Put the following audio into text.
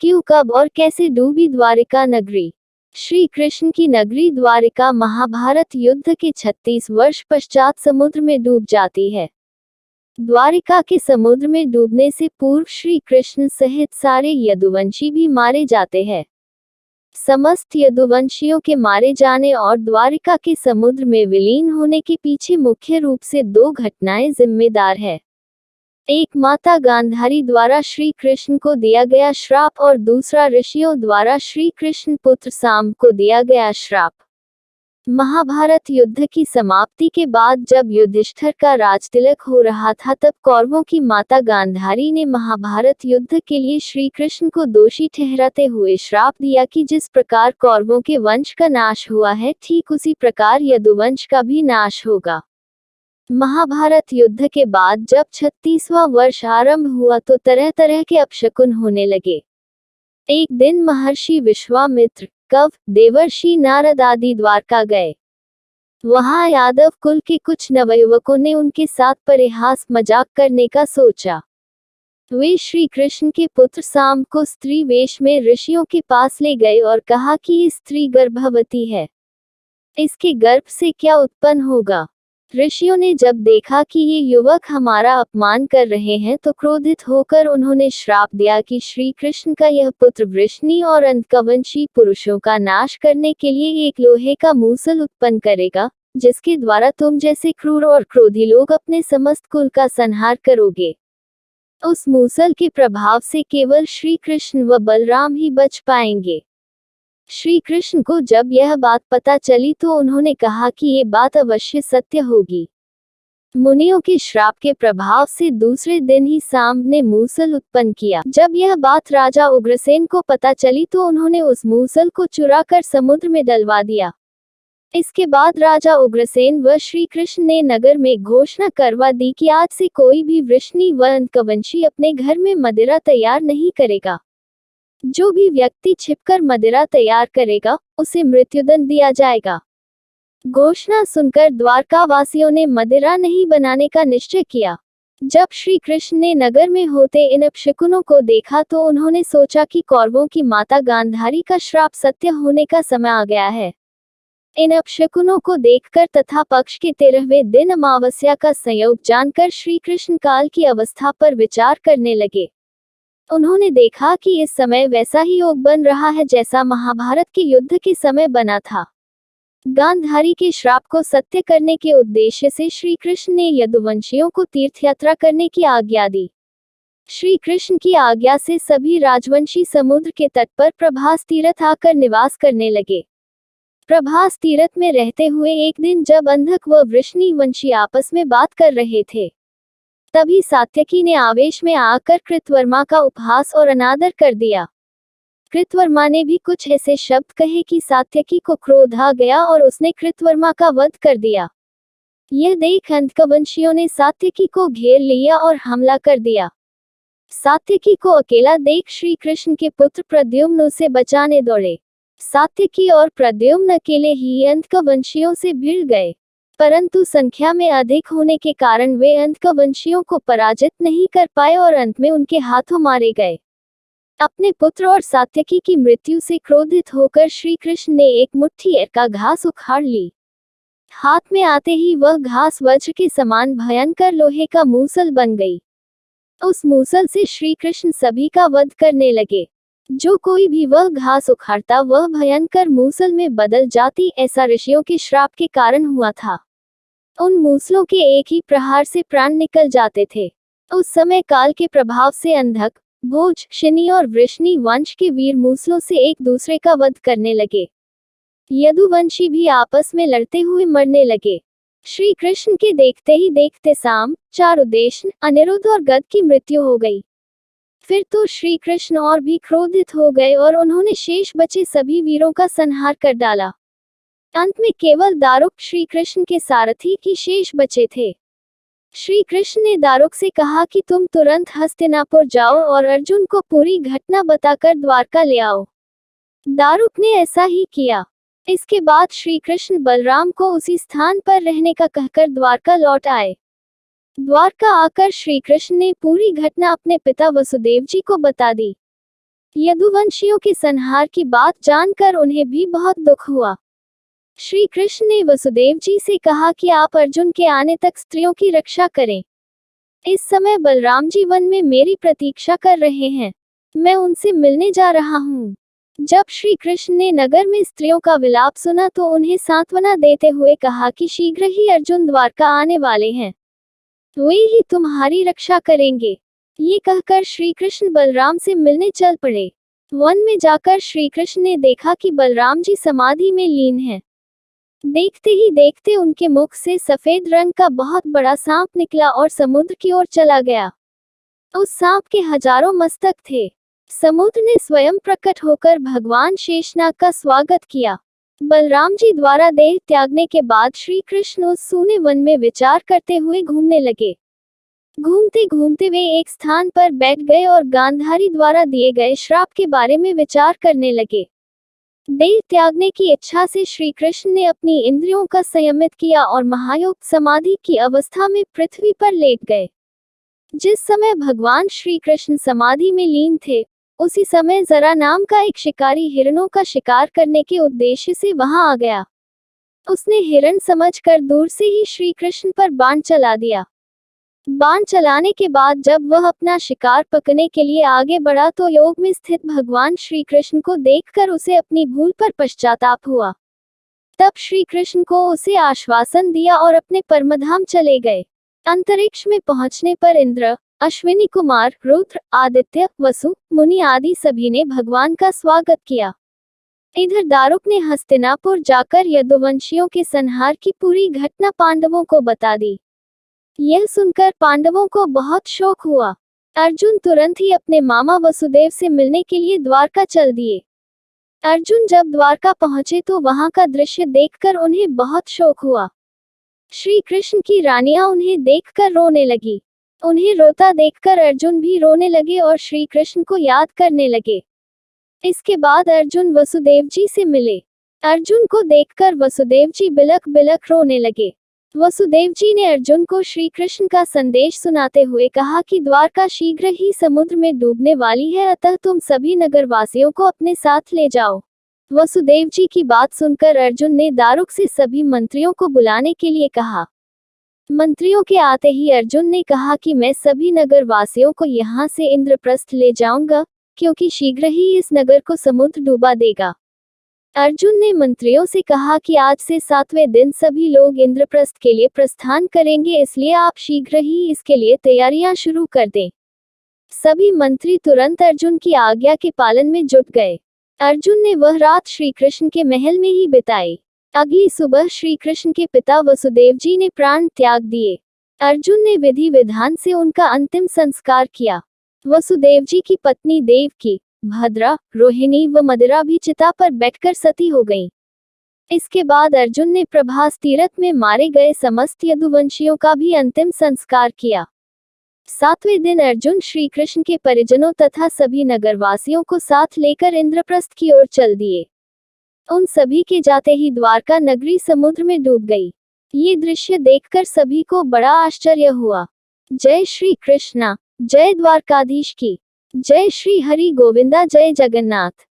क्यों, कब और कैसे डूबी द्वारिका नगरी? श्री कृष्ण की नगरी द्वारिका महाभारत युद्ध के 36 वर्ष पश्चात समुद्र में डूब जाती है। द्वारिका के समुद्र में डूबने से पूर्व श्री कृष्ण सहित सारे यदुवंशी भी मारे जाते हैं। समस्त यदुवंशियों के मारे जाने और द्वारिका के समुद्र में विलीन होने के पीछे मुख्य रूप से दो घटनाएं जिम्मेदार है। एक, माता गांधारी द्वारा श्री कृष्ण को दिया गया श्राप और दूसरा ऋषियों द्वारा श्री कृष्ण पुत्र सांब को दिया गया श्राप। महाभारत युद्ध की समाप्ति के बाद जब युधिष्ठिर का राजतिलक हो रहा था तब कौरवों की माता गांधारी ने महाभारत युद्ध के लिए श्री कृष्ण को दोषी ठहराते हुए श्राप दिया कि जिस प्रकार कौरवों के वंश का नाश हुआ है ठीक उसी प्रकार यदुवंश का भी नाश होगा। महाभारत युद्ध के बाद जब 36वां वर्ष आरंभ हुआ तो तरह तरह के अपशकुन होने लगे। एक दिन महर्षि विश्वामित्र, कव, देवर्षि नारद आदि द्वारका गए। वहां यादव कुल के कुछ नवयुवकों ने उनके साथ परिहास मजाक करने का सोचा। वे श्री कृष्ण के पुत्र सांब को स्त्री वेश में ऋषियों के पास ले गए और कहा कि ये स्त्री गर्भवती है, इसके गर्भ से क्या उत्पन्न होगा। ऋषियों ने जब देखा कि ये युवक हमारा अपमान कर रहे हैं तो क्रोधित होकर उन्होंने श्राप दिया कि श्री कृष्ण का यह पुत्र वृष्णि और अंतकवंशी पुरुषों का नाश करने के लिए एक लोहे का मूसल उत्पन्न करेगा, जिसके द्वारा तुम जैसे क्रूर और क्रोधी लोग अपने समस्त कुल का संहार करोगे। उस मूसल के प्रभाव से केवल श्री कृष्ण व बलराम ही बच पाएंगे। श्री कृष्ण को जब यह बात पता चली तो उन्होंने कहा कि ये बात अवश्य सत्य होगी। मुनियों के श्राप के प्रभाव से दूसरे दिन ही सांब ने मूसल उत्पन्न किया। जब यह बात राजा उग्रसेन को पता चली तो उन्होंने उस मूसल को चुरा कर समुद्र में डलवा दिया। इसके बाद राजा उग्रसेन व श्री कृष्ण ने नगर में घोषणा करवा दी कि आज से कोई भी वृष्णि व अंतकवंशी अपने घर में मदिरा तैयार नहीं करेगा। जो भी व्यक्ति छिपकर मदिरा तैयार करेगा उसे मृत्युदंड दिया जाएगा। घोषणा सुनकर द्वारका वासियों ने मदिरा नहीं बनाने का निश्चय किया। जब श्री कृष्ण ने नगर में होते इन अपशकुनों को देखा तो उन्होंने सोचा कि कौरवों की माता गांधारी का श्राप सत्य होने का समय आ गया है। इन अपशकुनों को देखकर तथा पक्ष के 13वें दिन अमावस्या का संयोग जानकर श्री कृष्ण काल की अवस्था पर विचार करने लगे। उन्होंने देखा कि इस समय वैसा ही योग बन रहा है जैसा महाभारत के युद्ध के समय बना था। गांधारी के श्राप को सत्य करने के उद्देश्य से श्री कृष्ण ने यदुवंशियों को तीर्थयात्रा करने की आज्ञा दी। श्री कृष्ण की आज्ञा से सभी राजवंशी समुद्र के तट पर प्रभास तीर्थ आकर निवास करने लगे। प्रभास तीर्थ में रहते हुए एक दिन जब अंधक व वृष्णि वंशी आपस में बात कर रहे थे तभी सात्यकी ने आवेश में आकर कृतवर्मा का उपहास और अनादर कर दिया। कृतवर्मा ने भी कुछ ऐसे शब्द कहे कि सात्यकी को क्रोध आ गया और उसने कृतवर्मा का वध कर दिया। यह देख अंतकवंशियों ने सात्यकी को घेर लिया और हमला कर दिया। सात्यकी को अकेला देख श्री कृष्ण के पुत्र प्रद्युम्न उसे बचाने दौड़े। सात्यकी और प्रद्युम्न अकेले ही अंतकवंशियों से भिड़ गए, परंतु संख्या में अधिक होने के कारण वे अंतकवंशियों को पराजित नहीं कर पाए और अंत में उनके हाथों मारे गए। अपने पुत्र और सात्यकी की मृत्यु से क्रोधित होकर श्री कृष्ण ने एक मुट्ठी एरका घास उखाड़ ली। हाथ में आते ही वह घास वज्र के समान भयंकर लोहे का मूसल बन गई। उस मूसल से श्री कृष्ण सभी का वध करने लगे। जो कोई भी वह घास उखाड़ता वह भयंकर मूसल में बदल जाती। ऐसा ऋषियों के श्राप के कारण हुआ था। उन मूसलों के एक ही प्रहार से प्राण निकल जाते थे। उस समय काल के प्रभाव से अंधक, भोज, शनि और वृष्णि वंश के वीर मूसलों से एक दूसरे का वध करने लगे। यदुवंशी भी आपस में लड़ते हुए मरने लगे। श्री कृष्ण के देखते ही देखते सांब, चारुदेशन, अनिरुद्ध और गद की मृत्यु हो गई। फिर तो श्री कृष्ण और भी क्रोधित हो गए और उन्होंने शेष बचे सभी वीरों का संहार कर डाला। अंत में केवल दारुक श्री कृष्ण के सारथी ही शेष बचे थे। श्री कृष्ण ने दारुक से कहा कि तुम तुरंत हस्तिनापुर जाओ और अर्जुन को पूरी घटना बताकर द्वारका ले आओ। दारुक ने ऐसा ही किया। इसके बाद श्री कृष्ण बलराम को उसी स्थान पर रहने का कहकर द्वारका लौट आए। द्वारका आकर श्री कृष्ण ने पूरी घटना अपने पिता वसुदेव जी को बता दी। यदुवंशियों के संहार की बात जानकर उन्हें भी बहुत दुख हुआ। श्री कृष्ण ने वसुदेव जी से कहा कि आप अर्जुन के आने तक स्त्रियों की रक्षा करें। इस समय बलराम जी वन में मेरी प्रतीक्षा कर रहे हैं, मैं उनसे मिलने जा रहा हूँ। जब श्री कृष्ण ने नगर में स्त्रियों का विलाप सुना तो उन्हें सांत्वना देते हुए कहा कि शीघ्र ही अर्जुन द्वारका आने वाले हैं, वे ही तुम्हारी रक्षा करेंगे। ये कहकर श्री कृष्ण बलराम से मिलने चल पड़े। वन में जाकर श्री कृष्ण ने देखा कि बलराम जी समाधि में लीन हैं। देखते ही देखते उनके मुख से सफेद रंग का बहुत बड़ा सांप निकला और समुद्र की ओर चला गया। उस सांप के हजारों मस्तक थे। समुद्र ने स्वयं प्रकट होकर भगवान शेषनाग का स्वागत किया। बलराम जी द्वारा देह त्यागने के बाद श्री कृष्ण उस सूने वन में विचार करते हुए घूमने लगे। घूमते घूमते वे एक स्थान पर बैठ गए और गांधारी द्वारा दिए गए श्राप के बारे में विचार करने लगे। देह त्यागने की इच्छा से श्री कृष्ण ने अपनी इंद्रियों का संयमित किया और महायोग समाधि की अवस्था में पृथ्वी पर लेट गए। जिस समय भगवान श्री कृष्ण समाधि में लीन थे, उसी समय जरा नाम का एक शिकारी हिरणों का शिकार करने के उद्देश्य से वहां आ गया। उसने हिरण समझकर दूर से ही श्री कृष्ण पर बाण चला दिया। बाण चलाने के बाद जब वह अपना शिकार पकड़ने के लिए आगे बढ़ा तो योग में स्थित भगवान श्री कृष्ण को देखकर उसे अपनी भूल पर पश्चाताप हुआ। तब श्री कृष्ण को उसे आश्वासन दिया और अपने परमधाम चले गए। अंतरिक्ष में पहुंचने पर इंद्र, अश्विनी कुमार, रुद्र, आदित्य, वसु, मुनि आदि सभी ने भगवान का स्वागत किया। इधर दारुक ने हस्तिनापुर जाकर यदुवंशियों के संहार की पूरी घटना पांडवों को बता दी। यह सुनकर पांडवों को बहुत शोक हुआ। अर्जुन तुरंत ही अपने मामा वसुदेव से मिलने के लिए द्वारका चल दिए। अर्जुन जब द्वारका पहुंचे तो वहां का दृश्य देखकर उन्हें बहुत शोक हुआ। श्री कृष्ण की रानियां उन्हें देखकर रोने लगी। उन्हें रोता देखकर अर्जुन भी रोने लगे और श्री कृष्ण को याद करने लगे। इसके बाद अर्जुन वसुदेव जी से मिले। अर्जुन को देखकर वसुदेव जी बिलख बिलख रोने लगे। वसुदेव जी ने अर्जुन को श्री कृष्ण का संदेश सुनाते हुए कहा कि द्वारका शीघ्र ही समुद्र में डूबने वाली है, अतः तुम सभी नगरवासियों को अपने साथ ले जाओ। वसुदेव जी की बात सुनकर अर्जुन ने दारुक से सभी मंत्रियों को बुलाने के लिए कहा। मंत्रियों के आते ही अर्जुन ने कहा कि मैं सभी नगरवासियों को यहाँ से इंद्रप्रस्थ ले जाऊंगा, क्योंकि शीघ्र ही इस नगर को समुद्र डूबा देगा। अर्जुन ने मंत्रियों से कहा कि आज से 7वें दिन सभी लोग इंद्रप्रस्थ के लिए प्रस्थान करेंगे, इसलिए आप शीघ्र ही इसके लिए तैयारियां शुरू कर दें। सभी मंत्री तुरंत अर्जुन की आज्ञा के पालन में जुट गए। अर्जुन ने वह रात श्री कृष्ण के महल में ही बिताई। अगली सुबह श्री कृष्ण के पिता वसुदेव जी ने प्राण त्याग दिए। अर्जुन ने विधि विधान से उनका अंतिम संस्कार किया। वसुदेव जी की पत्नी देवकी, भद्रा, रोहिणी व मदिरा भी चिता पर बैठकर सती हो गईं। इसके बाद अर्जुन ने प्रभास तीरथ में मारे गए समस्त यदुवंशियों का भी अंतिम संस्कार किया। 7वें दिन अर्जुन श्री कृष्ण के परिजनों तथा सभी नगरवासियों को साथ लेकर इंद्रप्रस्थ की ओर चल दिए। उन सभी के जाते ही द्वारका नगरी समुद्र में डूब गई। ये दृश्य देखकर सभी को बड़ा आश्चर्य हुआ। जय श्री कृष्णा, जय द्वारकाधीश की जय। श्री हरि गोविंदा, जय जगन्नाथ।